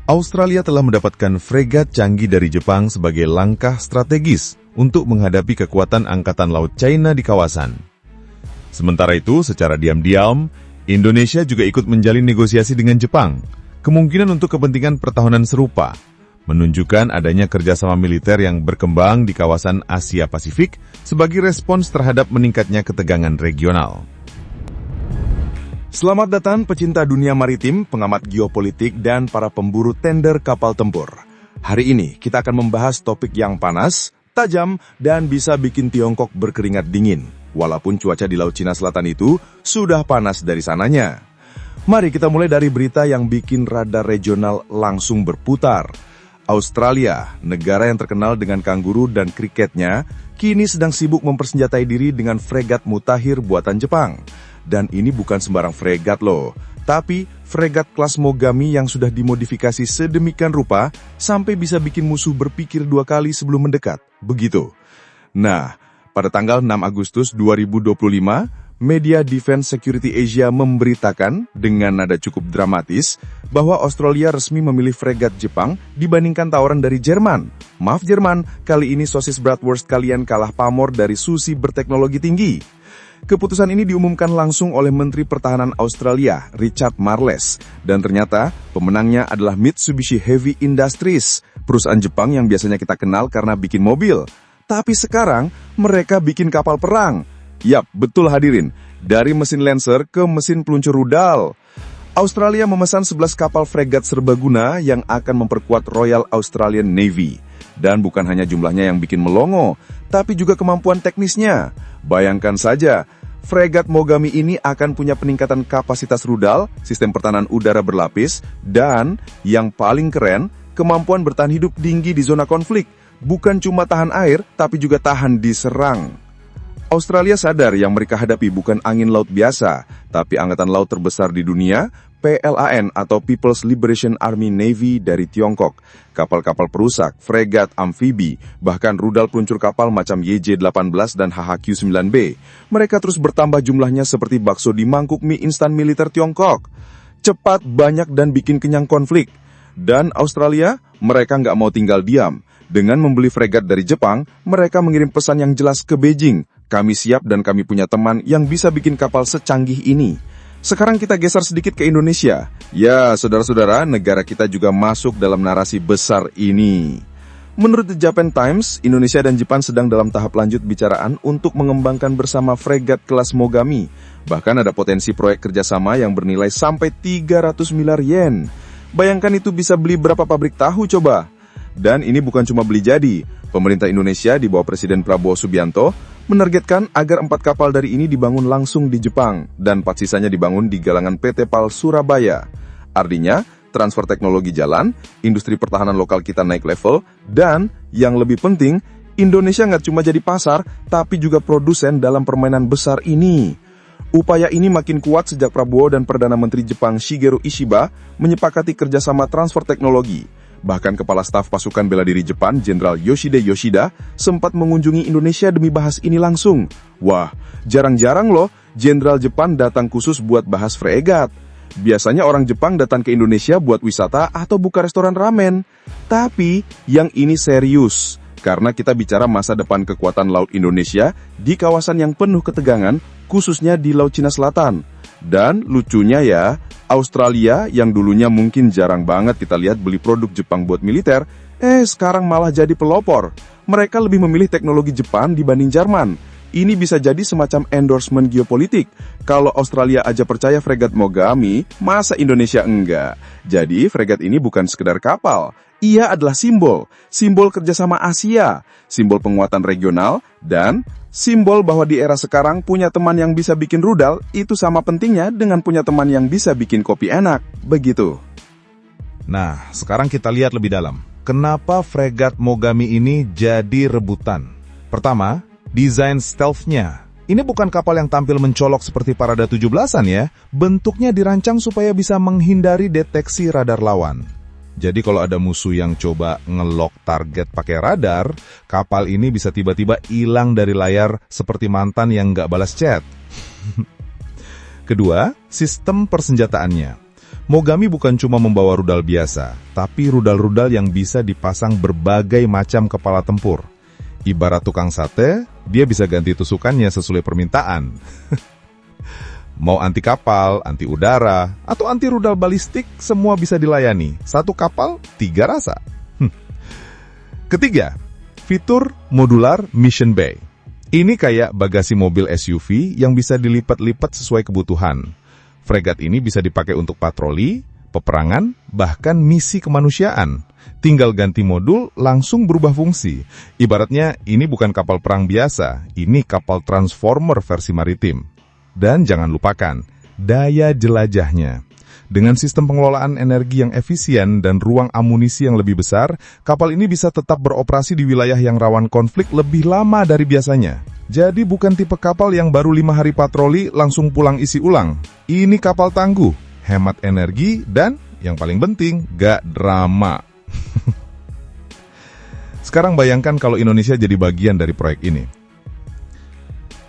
Australia telah mendapatkan fregat canggih dari Jepang sebagai langkah strategis untuk menghadapi kekuatan Angkatan Laut China di kawasan. Sementara itu, secara diam-diam, Indonesia juga ikut menjalin negosiasi dengan Jepang, kemungkinan untuk kepentingan pertahanan serupa, menunjukkan adanya kerjasama militer yang berkembang di kawasan Asia Pasifik sebagai respons terhadap meningkatnya ketegangan regional. Selamat datang pecinta dunia maritim, pengamat geopolitik, dan para pemburu tender kapal tempur. Hari ini kita akan membahas topik yang panas, tajam, dan bisa bikin Tiongkok berkeringat dingin. Walaupun cuaca di Laut Cina Selatan itu sudah panas dari sananya. Mari kita mulai dari berita yang bikin radar regional langsung berputar. Australia, negara yang terkenal dengan kanguru dan kriketnya, kini sedang sibuk mempersenjatai diri dengan fregat mutakhir buatan Jepang. Dan ini bukan sembarang fregat loh, tapi fregat kelas Mogami yang sudah dimodifikasi sedemikian rupa sampai bisa bikin musuh berpikir dua kali sebelum mendekat. Begitu. Nah, pada tanggal 6 Agustus 2025, media Defense Security Asia memberitakan dengan nada cukup dramatis bahwa Australia resmi memilih fregat Jepang dibandingkan tawaran dari Jerman. Maaf Jerman, kali ini sosis bratwurst kalian kalah pamor dari sushi berteknologi tinggi. Keputusan ini diumumkan langsung oleh Menteri Pertahanan Australia, Richard Marles. Dan ternyata pemenangnya adalah Mitsubishi Heavy Industries, perusahaan Jepang yang biasanya kita kenal karena bikin mobil. Tapi sekarang mereka bikin kapal perang. Yap, betul hadirin. Dari mesin Lancer ke mesin peluncur rudal. Australia memesan 11 kapal fregat serbaguna yang akan memperkuat Royal Australian Navy. Dan bukan hanya jumlahnya yang bikin melongo, tapi juga kemampuan teknisnya. Bayangkan saja, fregat Mogami ini akan punya peningkatan kapasitas rudal, sistem pertahanan udara berlapis, dan yang paling keren, kemampuan bertahan hidup tinggi di zona konflik. Bukan cuma tahan air, tapi juga tahan diserang. Australia sadar yang mereka hadapi bukan angin laut biasa, tapi angkatan laut terbesar di dunia, PLAN atau People's Liberation Army Navy dari Tiongkok. Kapal-kapal perusak, fregat, amfibi, bahkan rudal peluncur kapal macam YJ-18 dan HHQ-9B. Mereka terus bertambah jumlahnya seperti bakso di mangkuk mie instan militer Tiongkok. Cepat, banyak, dan bikin kenyang konflik. Dan Australia, mereka nggak mau tinggal diam. Dengan membeli fregat dari Jepang, mereka mengirim pesan yang jelas ke Beijing. Kami siap dan kami punya teman yang bisa bikin kapal secanggih ini. Sekarang kita geser sedikit ke Indonesia. Ya, saudara-saudara, negara kita juga masuk dalam narasi besar ini. Menurut The Japan Times, Indonesia dan Jepang sedang dalam tahap lanjut bicaraan untuk mengembangkan bersama fregat kelas Mogami. Bahkan ada potensi proyek kerjasama yang bernilai sampai 300 miliar yen. Bayangkan itu bisa beli berapa pabrik tahu coba. Dan ini bukan cuma beli jadi. Pemerintah Indonesia di bawah Presiden Prabowo Subianto menargetkan agar 4 kapal dari ini dibangun langsung di Jepang dan 4 sisanya dibangun di galangan PT PAL Surabaya. Artinya, transfer teknologi jalan, industri pertahanan lokal kita naik level, dan yang lebih penting, Indonesia nggak cuma jadi pasar, tapi juga produsen dalam permainan besar ini. Upaya ini makin kuat sejak Prabowo dan Perdana Menteri Jepang Shigeru Ishiba menyepakati kerjasama transfer teknologi. Bahkan Kepala Staf Pasukan Bela Diri Jepang, Jenderal Yoshide Yoshida, sempat mengunjungi Indonesia demi bahas ini langsung. Wah, jarang-jarang loh Jenderal Jepang datang khusus buat bahas fregat. Biasanya orang Jepang datang ke Indonesia buat wisata atau buka restoran ramen. Tapi yang ini serius, karena kita bicara masa depan kekuatan laut Indonesia di kawasan yang penuh ketegangan, khususnya di Laut Cina Selatan. Dan lucunya ya, Australia yang dulunya mungkin jarang banget kita lihat beli produk Jepang buat militer, sekarang malah jadi pelopor. Mereka lebih memilih teknologi Jepang dibanding Jerman. Ini bisa jadi semacam endorsement geopolitik. Kalau Australia aja percaya fregat Mogami, masa Indonesia enggak? Jadi fregat ini bukan sekedar kapal. Ia adalah simbol kerjasama Asia, simbol penguatan regional, dan simbol bahwa di era sekarang punya teman yang bisa bikin rudal itu sama pentingnya dengan punya teman yang bisa bikin kopi enak, begitu. Nah, sekarang kita lihat lebih dalam. Kenapa fregat Mogami ini jadi rebutan? Pertama, desain stealth-nya. Ini bukan kapal yang tampil mencolok seperti Parada 17-an ya. Bentuknya dirancang supaya bisa menghindari deteksi radar lawan. Jadi kalau ada musuh yang coba ngelok target pakai radar, kapal ini bisa tiba-tiba hilang dari layar seperti mantan yang nggak balas chat. Kedua, sistem persenjataannya. Mogami bukan cuma membawa rudal biasa, tapi rudal-rudal yang bisa dipasang berbagai macam kepala tempur. Ibarat tukang sate, dia bisa ganti tusukannya sesuai permintaan. Mau anti kapal, anti udara, atau anti rudal balistik, semua bisa dilayani. Satu kapal, 3 rasa. Ketiga, fitur modular mission bay. Ini kayak bagasi mobil SUV yang bisa dilipat-lipat sesuai kebutuhan. Fregat ini bisa dipakai untuk patroli, peperangan, bahkan misi kemanusiaan. Tinggal ganti modul, langsung berubah fungsi. Ibaratnya, ini bukan kapal perang biasa, ini kapal transformer versi maritim. Dan jangan lupakan, daya jelajahnya. Dengan sistem pengelolaan energi yang efisien dan ruang amunisi yang lebih besar, kapal ini bisa tetap beroperasi di wilayah yang rawan konflik lebih lama dari biasanya. Jadi bukan tipe kapal yang baru 5 hari patroli langsung pulang isi ulang. Ini kapal tangguh, hemat energi, dan yang paling penting, gak drama. Sekarang bayangkan kalau Indonesia jadi bagian dari proyek ini.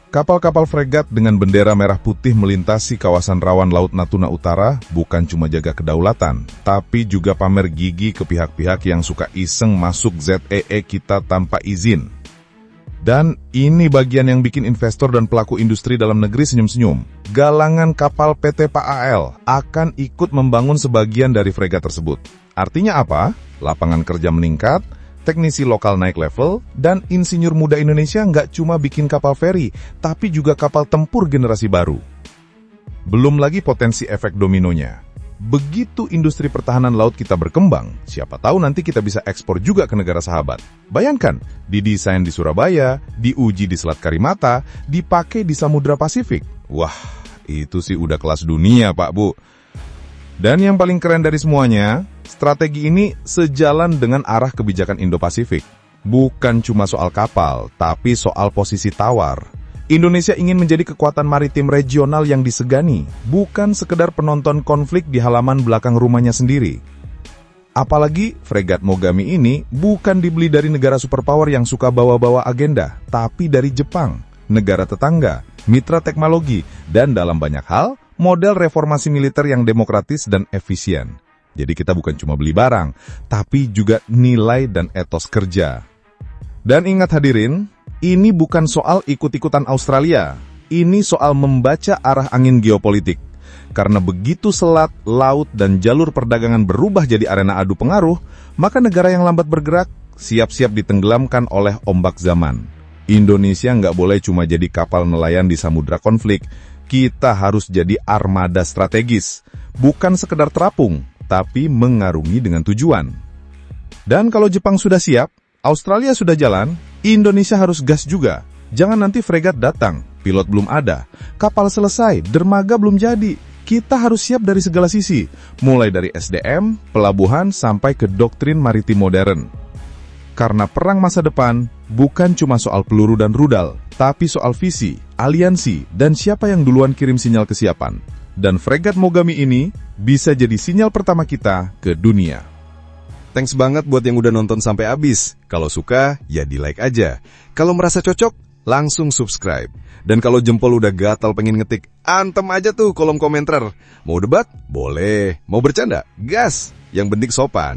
Kapal-kapal fregat dengan bendera merah putih melintasi kawasan rawan Laut Natuna Utara bukan cuma jaga kedaulatan, tapi juga pamer gigi ke pihak-pihak yang suka iseng masuk ZEE kita tanpa izin. Dan ini bagian yang bikin investor dan pelaku industri dalam negeri senyum-senyum. Galangan kapal PT PAL akan ikut membangun sebagian dari fregat tersebut. Artinya apa? Lapangan kerja meningkat, teknisi lokal naik level, dan insinyur muda Indonesia nggak cuma bikin kapal feri, tapi juga kapal tempur generasi baru. Belum lagi potensi efek dominonya. Begitu industri pertahanan laut kita berkembang, siapa tahu nanti kita bisa ekspor juga ke negara sahabat. Bayangkan, didesain di Surabaya, diuji di Selat Karimata, dipakai di Samudra Pasifik. Wah, itu sih udah kelas dunia, Pak Bu. Dan yang paling keren dari semuanya, strategi ini sejalan dengan arah kebijakan Indo-Pasifik. Bukan cuma soal kapal, tapi soal posisi tawar. Indonesia ingin menjadi kekuatan maritim regional yang disegani, bukan sekedar penonton konflik di halaman belakang rumahnya sendiri. Apalagi, fregat Mogami ini bukan dibeli dari negara superpower yang suka bawa-bawa agenda, tapi dari Jepang, negara tetangga, mitra teknologi, dan dalam banyak hal, model reformasi militer yang demokratis dan efisien. Jadi kita bukan cuma beli barang, tapi juga nilai dan etos kerja. Dan ingat hadirin, ini bukan soal ikut-ikutan Australia. Ini soal membaca arah angin geopolitik. Karena begitu selat, laut, dan jalur perdagangan berubah jadi arena adu pengaruh, maka negara yang lambat bergerak siap-siap ditenggelamkan oleh ombak zaman. Indonesia nggak boleh cuma jadi kapal nelayan di samudra konflik. Kita harus jadi armada strategis. Bukan sekedar terapung, tapi mengarungi dengan tujuan. Dan kalau Jepang sudah siap, Australia sudah jalan, Indonesia harus gas juga. Jangan nanti fregat datang, pilot belum ada, kapal selesai, dermaga belum jadi. Kita harus siap dari segala sisi, mulai dari SDM, pelabuhan, sampai ke doktrin maritim modern. Karena perang masa depan bukan cuma soal peluru dan rudal, tapi soal visi, aliansi, dan siapa yang duluan kirim sinyal kesiapan. Dan fregat Mogami ini bisa jadi sinyal pertama kita ke dunia. Thanks banget buat yang udah nonton sampai habis. Kalau suka, ya di-like aja. Kalau merasa cocok, langsung subscribe. Dan kalau jempol udah gatal pengen ngetik, antem aja tuh kolom komentar. Mau debat? Boleh. Mau bercanda? Gas. Yang penting sopan.